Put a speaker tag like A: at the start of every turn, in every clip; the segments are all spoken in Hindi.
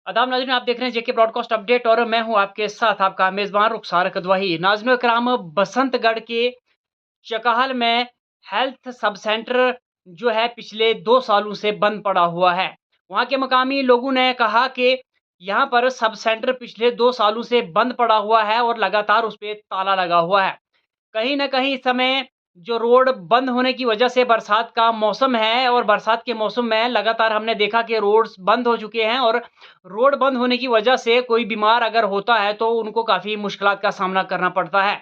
A: आदाब नाज़रीन, आप देख रहे हैं जेके ब्रॉडकास्ट अपडेट और मैं हूं आपके साथ आपका मेज़बान रुखसार कदवाही। नाज़रीन इकराम, बसंतगढ़ के चकाहल में हेल्थ सब सेंटर जो है पिछले 2 सालों से बंद पड़ा हुआ है। वहाँ के मकामी लोगों ने कहा कि यहाँ पर सब सेंटर पिछले 2 सालों से बंद पड़ा हुआ है और लगातार उस पे ताला लगा हुआ है। कहीं न कहीं इस समय जो रोड बंद होने की वजह से बरसात का मौसम है और बरसात के मौसम में लगातार हमने देखा कि रोड्स बंद हो चुके हैं और रोड बंद होने की वजह से कोई बीमार अगर होता है तो उनको काफ़ी मुश्किलात का सामना करना पड़ता है।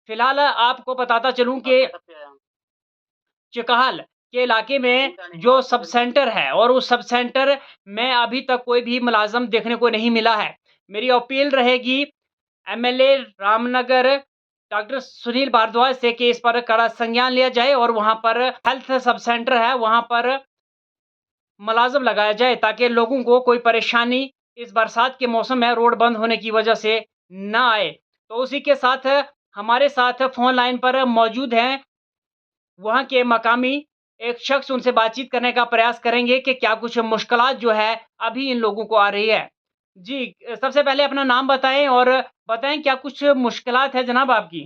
A: फिलहाल आपको बताता चलूँ कि चिकाहल के इलाके में जो सब सेंटर है और उस सब सेंटर में अभी तक कोई भी मुलाज़िम देखने को नहीं मिला है। मेरी अपील रहेगी एमएलए रामनगर डॉक्टर सुनील भारद्वाज से कि इस पर कड़ा संज्ञान लिया जाए और वहाँ पर हेल्थ सब सेंटर है, वहाँ पर मुलाज़िम लगाया जाए ताकि लोगों को कोई परेशानी इस बरसात के मौसम में रोड बंद होने की वजह से ना आए। तो उसी के साथ हमारे साथ फ़ोन लाइन पर मौजूद हैं वहाँ के मकामी एक शख्स, उनसे बातचीत करने का प्रयास करेंगे कि क्या कुछ मुश्किलात जो है अभी इन लोगों को आ रही है। जी, सबसे पहले अपना नाम बताएँ और बताएँ क्या कुछ मुश्किलात है जनाब आपकी?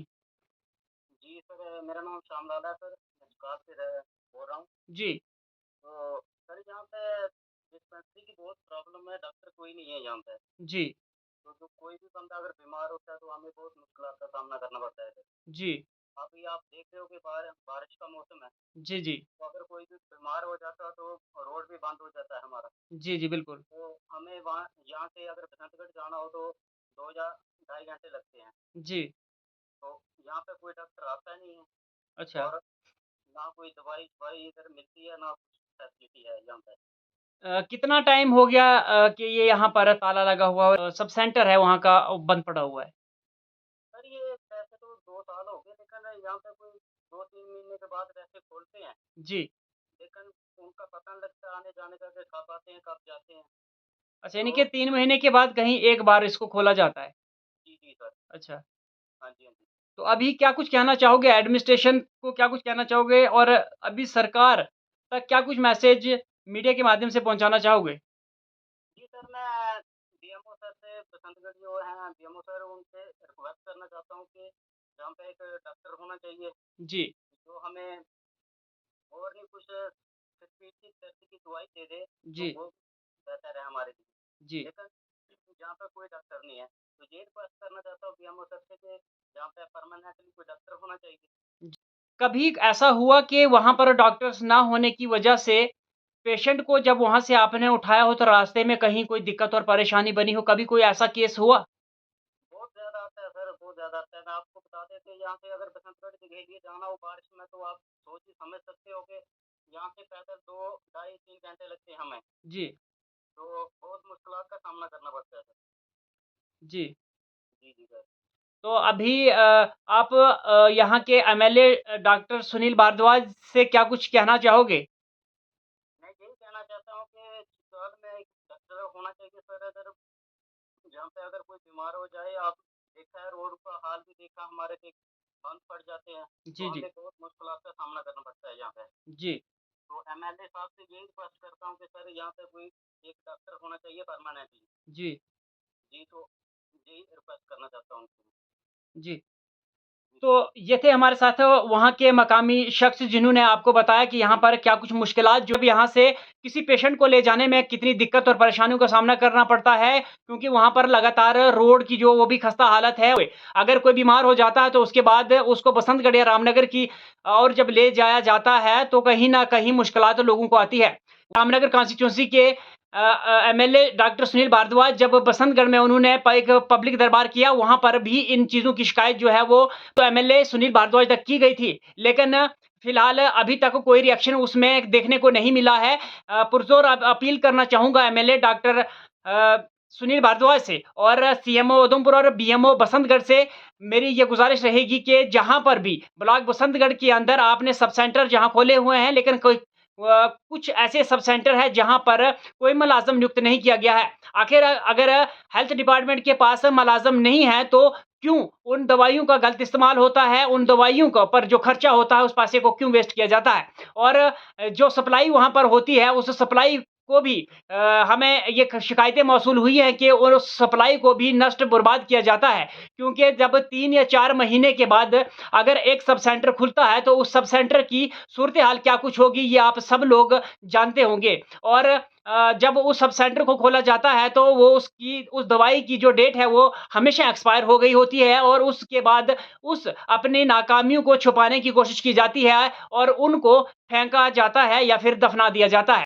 B: जी सर, मेरा नाम श्यामलाल है सर, मैं जुकाब से बोल रहा हूँ।
A: जी,
B: तो सर यहाँ पे डिस्पेंसरी की बहुत प्रॉब्लम है, डॉक्टर कोई नहीं है यहाँ पे।
A: जी,
B: तो जो कोई भी बंदा अगर बीमार होता है तो हमें बहुत मुश्किलात का सामना करना पड़ता है सर।
A: जी,
B: अभी आप देख रहे हो कि बारिश का मौसम है,
A: जी, जी।
B: तो अगर कोई भी बीमार हो जाता है तो रोड भी बंद हो जाता है हमारा।
A: जी, जी, बिल्कुल।
B: तो हमें वहाँ यहाँ से अगर बसंतगढ़ जाना हो तो 2 या ढाई घंटे लगते हैं।
A: जी,
B: तो यहाँ पे कोई डॉक्टर आता नहीं है
A: अच्छा।
B: और ना कोई दवाई इधर मिलती है, ना कुछ फैसिलिटी है यहाँ पे।
A: कितना टाइम हो गया कि ये यहाँ पर ताला लगा हुआ है, सब सेंटर है वहाँ का बंद पड़ा हुआ है?
B: सर ये वैसे तो 2 साल हो गए, लेकिन यहाँ पे कोई 2-3 महीने के बाद वैसे खोलते हैं,
A: जी।
B: लेकिन उनका पता नहीं लगता आने-जाने का कि कब आते हैं, कब जाते हैं।
A: अच्छा, यानी
B: तो
A: कि 3 महीने के बाद कहीं एक बार इसको खोला जाता है।
B: जी, जी सर।
A: अच्छा।
B: हाँ जी, हाँ जी।
A: तो अभी क्या कुछ कहना चाहोगे एडमिनिस्ट्रेशन को, क्या कुछ कहना चाहोगे और अभी सरकार तक क्या कुछ मैसेज मीडिया के माध्यम से पहुँचाना चाहोगे?
B: जी सर, मैं डीएमओ सर से बसंतगढ़ जो हैं डीएमओ सर उनसे रिक्वेस्ट करना चाहता हूँ कि यहाँ पे एक डॉक्टर होना चाहिए,
A: जी,
B: जो हमें और नहीं कुछ सिर्फ़ पेट की दर्द की दवाई दे दे, तो
A: जी,
B: वो बेहतर है हमारे लिए।
A: जी।
B: लेकिन जहाँ पे कोई डॉक्टर नहीं है, तो ये रिक्वेस्ट करना चाहता हूँ डीएमओ सर से कि यहाँ पे परमानेंटली कोई डॉक्टर होना चाहिए।
A: ज कभी ऐसा हुआ कि वहाँ पर डॉक्टर्स ना होने की वजह से पेशेंट को जब वहाँ से आपने उठाया हो तो रास्ते में कहीं कोई दिक्कत और परेशानी बनी हो, कभी कोई ऐसा केस हुआ?
B: बहुत ज़्यादा आता है सर, बहुत ज़्यादा आता है। मैं आपको बता दें कि यहाँ से अगर बसंतगढ़ के लिए जाना हो बारिश में, तो आप सोच ही समझ सकते हो कि यहाँ से पैदल 2 ढाई 3 घंटे लगते हैं हमें।
A: जी,
B: तो बहुत मुश्किलात का सामना करना पड़ता है सर।
A: जी।
B: जी, जी सर।
A: तो अभी आप यहाँ के एमएलए डॉक्टर सुनील भारद्वाज से क्या कुछ कहना चाहोगे?
B: मैं यही कहना चाहता हूँ कि चिकित्सालय में एक डॉक्टर होना चाहिए सर। अगर जहाँ पे अगर कोई बीमार हो जाए, आप देखा है रोड का हाल भी देखा हमारे के बंद पड़ जाते हैं, तो
A: जी, जी।
B: हमें बहुत मुश्किलात का सामना करना पड़ता है यहाँ पे।
A: जी,
B: तो एमएलए साहब से यही रिक्वेस्ट करता हूँ कि सर यहाँ पे कोई एक डॉक्टर होना चाहिए परमानेंटली।
A: जी,
B: जी, तो यही रिक्वेस्ट करना चाहता हूँ उनसे।
A: जी।
B: जी,
A: तो ये थे हमारे साथ वहाँ के मकामी शख्स जिन्होंने आपको बताया कि यहाँ पर क्या कुछ मुश्किलात जो भी यहाँ से किसी पेशेंट को ले जाने में कितनी दिक्कत और परेशानियों का सामना करना पड़ता है, क्योंकि वहाँ पर लगातार रोड की जो वो भी खस्ता हालत है। अगर कोई बीमार हो जाता है तो उसके बाद उसको बसंतगढ़ या रामनगर की और जब ले जाया जाता है तो कहीं न कहीं मुश्किलात लोगों को आती है। रामनगर कॉन्स्टिट्यूएंसी के एमएलए डॉक्टर सुनील भारद्वाज जब बसंतगढ़ में उन्होंने एक पब्लिक दरबार किया, वहाँ पर भी इन चीज़ों की शिकायत जो है वो तो एमएलए सुनील भारद्वाज तक की गई थी। लेकिन फिलहाल अभी तक कोई रिएक्शन उसमें देखने को नहीं मिला है। पुरज़ोर अपील करना चाहूँगा एमएलए डॉक्टर सुनील भारद्वाज से और सीएमओ उधमपुर और बीएमओ बसंतगढ़ से मेरी ये गुज़ारिश रहेगी कि जहाँ पर भी ब्लॉक बसंतगढ़ के अंदर आपने सब सेंटर जहाँ खोले हुए हैं, लेकिन कोई कुछ ऐसे सब सेंटर हैं जहाँ पर कोई मुलाज़िम नियुक्त नहीं किया गया है। आखिर अगर हेल्थ डिपार्टमेंट के पास मुलाज़िम नहीं है तो क्यों उन दवाइयों का गलत इस्तेमाल होता है, उन दवाइयों का पर जो खर्चा होता है उस पैसे को क्यों वेस्ट किया जाता है? और जो सप्लाई वहाँ पर होती है, उस सप्लाई को भी हमें ये शिकायतें मौसूल हुई हैं कि उस सप्लाई को भी नष्ट बर्बाद किया जाता है। क्योंकि जब 3 या 4 महीने के बाद अगर एक सब सेंटर खुलता है तो उस सब सेंटर की सूरत-ए-हाल क्या कुछ होगी ये आप सब लोग जानते होंगे। और जब उस सब सेंटर को खोला जाता है तो वो उस दवाई की जो डेट है वो हमेशा एक्सपायर हो गई होती है और उसके बाद उस अपनी नाकामियों को छुपाने की कोशिश की जाती है और उनको फेंका जाता है या फिर दफना दिया जाता है।